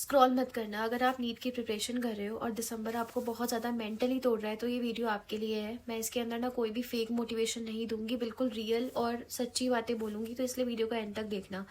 Scroll मत करना। अगर आप नीट की प्रिपरेशन कर रहे हो और दिसंबर आपको बहुत ज़्यादा मेंटली तोड़ रहा है तो ये वीडियो आपके लिए है। मैं इसके अंदर ना कोई भी फेक मोटिवेशन नहीं दूंगी, बिल्कुल रियल और सच्ची बातें बोलूंगी, तो इसलिए वीडियो का एंड तक देखना।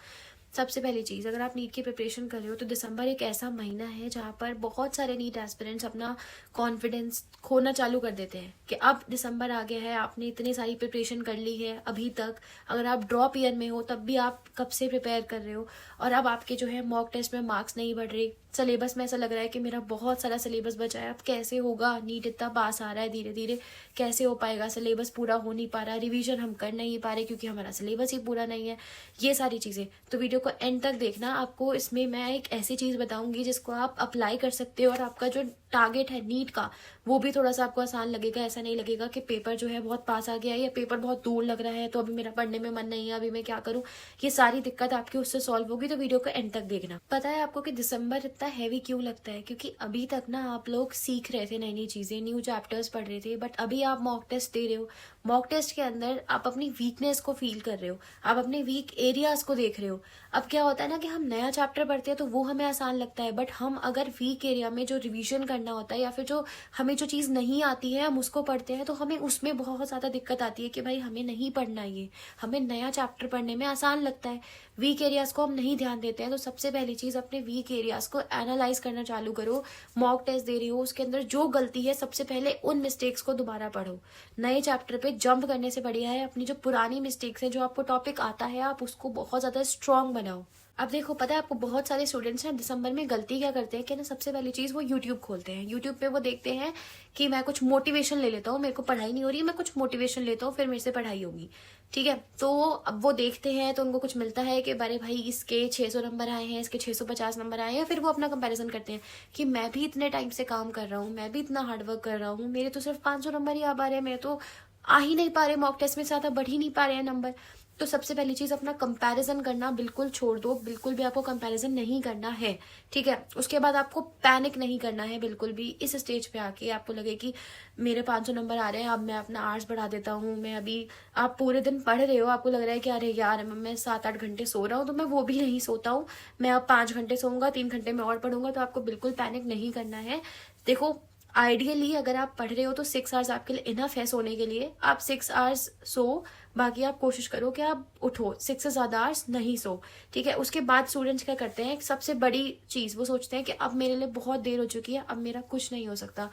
सबसे पहली चीज़, अगर आप नीट की प्रिपरेशन कर रहे हो तो दिसंबर एक ऐसा महीना है जहाँ पर बहुत सारे नीट एस्पिरेंट्स अपना कॉन्फिडेंस खोना चालू कर देते हैं कि अब दिसंबर आ गया है, आपने इतनी सारी प्रिपरेशन कर ली है अभी तक, अगर आप ड्रॉप ईयर में हो तब भी आप कब से प्रिपेयर कर रहे हो, और अब आपके जो है मॉक टेस्ट में मार्क्स नहीं बढ़ रहे, सिलेबस में ऐसा लग रहा है कि मेरा बहुत सारा सिलेबस बचा है, अब कैसे होगा, नीट इतना पास आ रहा है धीरे धीरे, कैसे हो पाएगा, सिलेबस पूरा हो नहीं पा रहा, रिवीजन हम कर नहीं पा रहे क्योंकि हमारा सिलेबस ही पूरा नहीं है, ये सारी चीज़ें। तो वीडियो को एंड तक देखना, आपको इसमें मैं एक ऐसी चीज़ बताऊंगी जिसको आप अप्लाई कर सकते हो और आपका जो टारगेट है नीट का वो भी थोड़ा सा आपको आसान लगेगा। ऐसा नहीं लगेगा कि पेपर जो है बहुत पास आ गया है या पेपर बहुत दूर लग रहा है तो अभी मेरा पढ़ने में मन नहीं है, अभी मैं क्या करूं। ये सारी दिक्कत आपकी उससे सॉल्व होगी, तो वीडियो को एंड तक देखना। पता है आपको कि दिसंबर इतना हैवी क्यों लगता है? क्योंकि अभी तक ना आप लोग सीख रहे थे नई नई चीजें, न्यू चैप्टर्स पढ़ रहे थे, बट अभी आप मॉक टेस्ट दे रहे हो। मॉक टेस्ट के अंदर आप अपनी वीकनेस को फील कर रहे हो, आप अपने वीक एरियाज को देख रहे हो। अब क्या होता है ना कि हम नया चैप्टर पढ़ते हैं तो वो हमें आसान लगता है, बट हम अगर वीक एरिया में जो रिवीजन करना होता है या फिर जो हमें जो चीज़ नहीं आती है हम उसको पढ़ते हैं तो हमें उसमें बहुत ज़्यादा दिक्कत आती है कि भाई हमें नहीं पढ़ना, ये हमें नया चैप्टर पढ़ने में आसान लगता है, वीक एरियाज को हम नहीं ध्यान देते हैं। तो सबसे पहली चीज़, अपने वीक एरियाज को एनालाइज करना चालू करो। मॉक टेस्ट दे रही हो उसके अंदर जो गलती है सबसे पहले उन मिस्टेक्स को दोबारा पढ़ो। नए चैप्टर पे जंप करने से बढ़िया है अपनी जो पुरानी मिस्टेक्स है, जो आपको टॉपिक आता है, आप उसको बहुत ज़्यादा स्ट्रांग बनाओ। अब देखो, पता है आपको बहुत सारे स्टूडेंट्स हैं दिसंबर में गलती क्या करते हैं कि ना, सबसे पहली चीज़ वो यूट्यूब खोलते हैं, यूट्यूब पे वो देखते हैं कि मैं कुछ मोटिवेशन ले लेता हूँ, मेरे को पढ़ाई नहीं हो रही है, मैं कुछ मोटिवेशन लेता हूँ फिर मेरे से पढ़ाई होगी। ठीक है, तो अब वो देखते हैं तो उनको कुछ मिलता है कि अरे भाई इसके 600 नंबर आए हैं, इसके 650 नंबर आए हैं, फिर वो अपना कंपैरिजन करते हैं कि मैं भी इतने टाइम से काम कर रहा हूँ, मैं भी इतना हार्डवर्क कर रहा हूँ, मेरे तो सिर्फ 500 नंबर ही आ पा रहे हैं, मेरे तो आ ही नहीं पा रहे, मॉक टेस्ट में ज़्यादा बढ़ ही नहीं पा रहे हैं नंबर। तो सबसे पहली चीज, अपना कंपैरिजन करना बिल्कुल छोड़ दो, बिल्कुल भी आपको कंपैरिजन नहीं करना है। ठीक है, उसके बाद आपको पैनिक नहीं करना है बिल्कुल भी। इस स्टेज पे आके आपको लगे कि मेरे 500 नंबर आ रहे हैं, अब मैं अपना आवर्स बढ़ा देता हूँ, मैं अभी, आप पूरे दिन पढ़ रहे हो, आपको लग रहा है कि अरे यार मैं 7-8 घंटे सो रहा हूँ तो मैं वो भी नहीं सोता हूँ, मैं अब 5 घंटे सोऊंगा, 3 घंटे में और पढ़ूंगा, तो आपको बिल्कुल पैनिक नहीं करना है। देखो, आइडियली अगर आप पढ़ रहे हो तो 6 आवर्स आपके लिए इनफ है सोने के लिए, आप 6 आवर्स सो, बाकी आप कोशिश करो कि आप उठो, 6 से ज्यादा आवर्स नहीं सो। ठीक है, उसके बाद स्टूडेंट्स क्या करते हैं, सबसे बड़ी चीज वो सोचते हैं कि अब मेरे लिए बहुत देर हो चुकी है, अब मेरा कुछ नहीं हो सकता।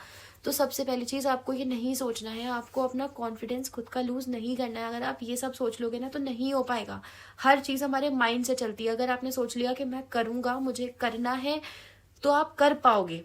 तो सबसे पहली चीज, आपको ये नहीं सोचना है, आपको अपना कॉन्फिडेंस खुद का लूज नहीं करना है। अगर आप ये सब सोच लोगे ना तो नहीं हो पाएगा। हर चीज हमारे माइंड से चलती है। अगर आपने सोच लिया कि मैं करूंगा, मुझे करना है, तो आप कर पाओगे।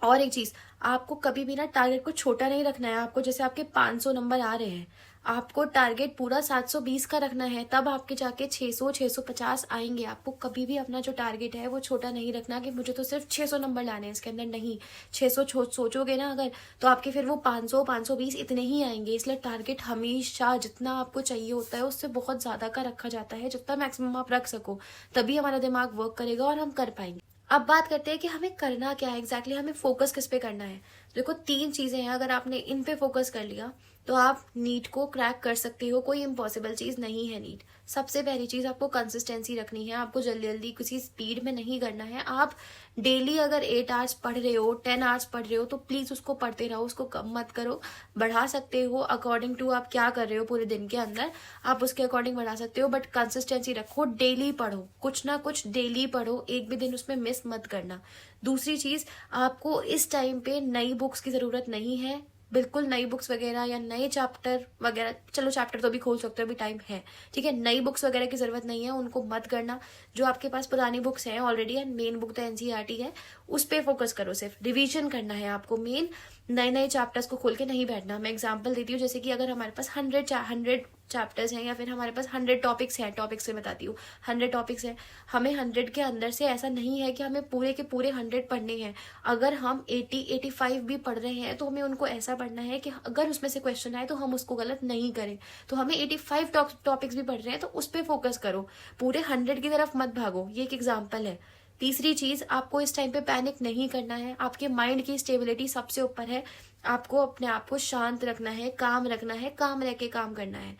और एक चीज, आपको कभी भी ना टारगेट को छोटा नहीं रखना है। आपको जैसे आपके 500 नंबर आ रहे हैं, आपको टारगेट पूरा 720 का रखना है, तब आपके जाके 600 650 आएंगे। आपको कभी भी अपना जो टारगेट है वो छोटा नहीं रखना कि मुझे तो सिर्फ 600 नंबर लाने हैं इसके अंदर, नहीं। 600 सोचोगे ना अगर, तो आपके फिर वो 500 520 इतने ही आएंगे। इसलिए टारगेट हमेशा जितना आपको चाहिए होता है उससे बहुत ज्यादा का रखा जाता है, जितना मैक्सिमम आप रख सको, तभी हमारा दिमाग वर्क करेगा और हम कर पाएंगे। अब बात करते हैं कि हमें करना क्या है एग्जैक्टली, हमें फोकस किस पे करना है। देखो, 3 चीजें हैं, अगर आपने इन पे फोकस कर लिया तो आप नीट को क्रैक कर सकते हो। कोई इम्पॉसिबल चीज नहीं है नीट। सबसे पहली चीज, आपको कंसिस्टेंसी रखनी है, आपको जल्दी जल्दी किसी स्पीड में नहीं करना है। आप डेली अगर 8 आवर्स पढ़ रहे हो, 10 आवर्स पढ़ रहे हो, तो प्लीज उसको पढ़ते रहो, उसको कम मत करो। बढ़ा सकते हो अकॉर्डिंग टू आप क्या कर रहे हो पूरे दिन के अंदर, आप उसके अकॉर्डिंग बढ़ा सकते हो, बट कंसिस्टेंसी रखो, डेली पढ़ो, कुछ ना कुछ डेली पढ़ो, एक भी दिन उसमें मिस मत करना। दूसरी चीज, आपको इस टाइम पे नई बुक्स की जरूरत नहीं है, बिल्कुल नई बुक्स वगैरह या नए चैप्टर वगैरह, चलो चैप्टर तो भी खोल सकते हो, अभी टाइम है, ठीक है, नई बुक्स वगैरह की जरूरत नहीं है, उनको मत करना। जो आपके पास पुरानी बुक्स हैं ऑलरेडी, एंड मेन बुक तो एनसीईआरटी है, उस पे फोकस करो, सिर्फ रिवीजन करना है आपको। मेन नए नए चैप्टर्स को खोल के नहीं बैठना। मैं एग्जांपल देती हूँ, जैसे कि अगर हमारे पास 100 चैप्टर्स हैं या फिर हमारे पास 100 टॉपिक्स हैं, टॉपिक्स से बताती हूँ, 100 टॉपिक्स हैं, हमें 100 के अंदर से ऐसा नहीं है कि हमें पूरे के पूरे 100 पढ़ने हैं। अगर हम 80-85 भी पढ़ रहे हैं तो हमें उनको ऐसा पढ़ना है कि अगर उसमें से क्वेश्चन आए तो हम उसको गलत नहीं करें। तो हमें 85 टॉपिक्स भी पढ़ रहे हैं तो उस पर फोकस करो, पूरे 100 की तरफ मत भागो। ये एक एग्जाम्पल है। तीसरी चीज, आपको इस टाइम पे पैनिक नहीं करना है, आपके माइंड की स्टेबिलिटी सबसे ऊपर है। आपको अपने आप को शांत रखना है, काम रखना है, काम रह के काम करना है।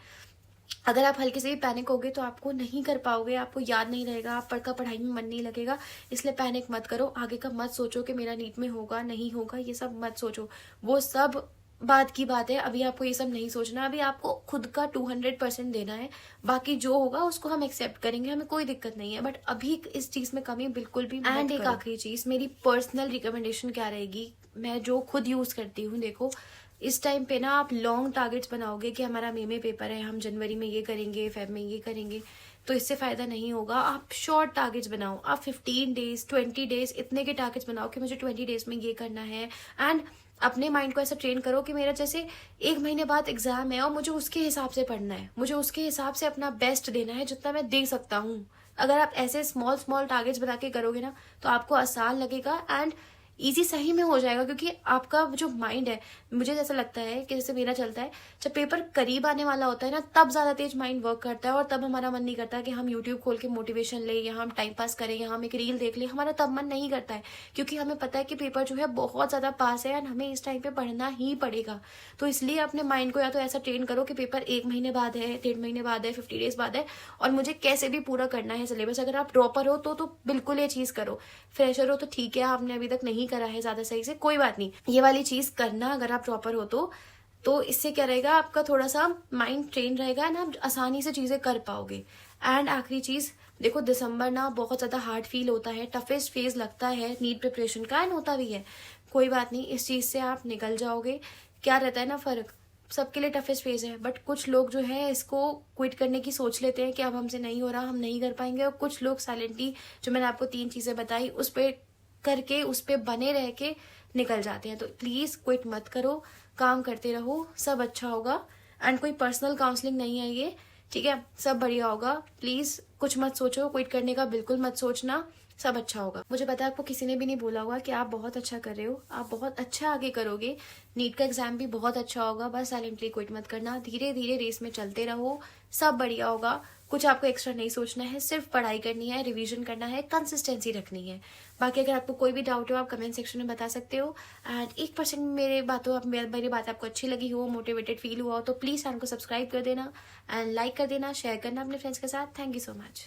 अगर आप हल्के से भी पैनिक होगे तो आपको नहीं कर पाओगे, आपको याद नहीं रहेगा, आप पढ़ाई में मन नहीं लगेगा। इसलिए पैनिक मत करो, आगे का मत सोचो कि मेरा नीट में होगा नहीं होगा, ये सब मत सोचो। वो सब बात की बात है, अभी आपको ये सब नहीं सोचना। अभी आपको खुद का 200% देना है, बाकी जो होगा उसको हम एक्सेप्ट करेंगे, हमें कोई दिक्कत नहीं है। बट अभी इस चीज में कमी बिल्कुल भी मत करो। एंड एक आखिरी चीज, मेरी पर्सनल रिकमेंडेशन क्या रहेगी, मैं जो खुद यूज करती हूँ, देखो इस टाइम पे ना आप लॉन्ग टारगेट्स बनाओगे कि हमारा मई में पेपर है, हम जनवरी में ये करेंगे, फेब में ये करेंगे, तो इससे फायदा नहीं होगा। आप शॉर्ट टारगेट्स बनाओ, आप 15 डेज 20 डेज इतने के टारगेट्स बनाओ कि मुझे 20 डेज में ये करना है। एंड अपने माइंड को ऐसा ट्रेन करो कि मेरा जैसे 1 महीने बाद एग्जाम है और मुझे उसके हिसाब से पढ़ना है, मुझे उसके हिसाब से अपना बेस्ट देना है जितना मैं दे सकता हूँ। अगर आप ऐसे स्मॉल स्मॉल टारगेट्स बना के करोगे ना तो आपको आसान लगेगा एंड इजी सही में हो जाएगा। क्योंकि आपका जो माइंड है, मुझे जैसा लगता है कि जैसे मेरा चलता है, जब पेपर करीब आने वाला होता है ना तब ज्यादा तेज माइंड वर्क करता है और तब हमारा मन नहीं करता कि हम यूट्यूब खोल के मोटिवेशन ले या हम टाइम पास करें या हम एक रील देख लें, हमारा तब मन नहीं करता है। क्योंकि हमें पता है कि पेपर जो है बहुत ज्यादा पास है एंड हमें इस टाइम पे पढ़ना ही पड़ेगा। तो इसलिए अपने माइंड को या तो ऐसा ट्रेन करो कि पेपर 1 महीने बाद है, 1.5 महीने बाद है, 50 डेज बाद है और मुझे कैसे भी पूरा करना है सिलेबस। अगर आप ड्रॉपर हो तो बिल्कुल ये चीज करो, फ्रेशर हो तो ठीक है, आपने अभी तक नहीं करा है ज्यादा सही से, कोई बात नहीं, ये वाली चीज करना अगर आप प्रॉपर हो तो इससे क्या रहेगा, आपका थोड़ा सा माइंड ट्रेन रहेगा ना, आप आसानी से चीजें कर पाओगे। एंड आखिरी चीज, देखो दिसंबर ना बहुत ज्यादा हार्ड फील होता है, टफेस्ट फेज लगता है नीट प्रिपरेशन का एंड होता भी है, कोई बात नहीं, इस चीज से आप निकल जाओगे। क्या रहता है ना फर्क, सबके लिए टफेस्ट फेज है, बट कुछ लोग जो है इसको क्विट करने की सोच लेते हैं कि अब हमसे नहीं हो रहा, हम नहीं कर पाएंगे, और कुछ लोग साइलेंटली, जो मैंने आपको 3 चीजें बताई, उस पर करके उस पर बने रह के निकल जाते हैं। तो प्लीज क्विट मत करो, काम करते रहो, सब अच्छा होगा। एंड कोई पर्सनल काउंसलिंग नहीं है ये, ठीक है, सब बढ़िया होगा। प्लीज कुछ मत सोचो, क्विट करने का बिल्कुल मत सोचना, सब अच्छा होगा। मुझे पता है आपको किसी ने भी नहीं बोला होगा कि आप बहुत अच्छा कर रहे हो, आप बहुत अच्छा आगे करोगे, नीट का एग्जाम भी बहुत अच्छा होगा, बस साइलेंटली क्विट मत करना, धीरे धीरे रेस में चलते रहो, सब बढ़िया होगा। कुछ आपको एक्स्ट्रा नहीं सोचना है, सिर्फ पढ़ाई करनी है, रिवीजन करना है, कंसिस्टेंसी रखनी है। बाकी अगर आपको कोई भी डाउट हो आप कमेंट सेक्शन में बता सकते हो। एंड 1% मेरी बात आपको अच्छी लगी हो, मोटिवेटेड फील हुआ हो तो प्लीज चैनल को सब्सक्राइब कर देना एंड लाइक कर देना, शेयर करना अपने फ्रेंड्स के साथ। Thank you so much.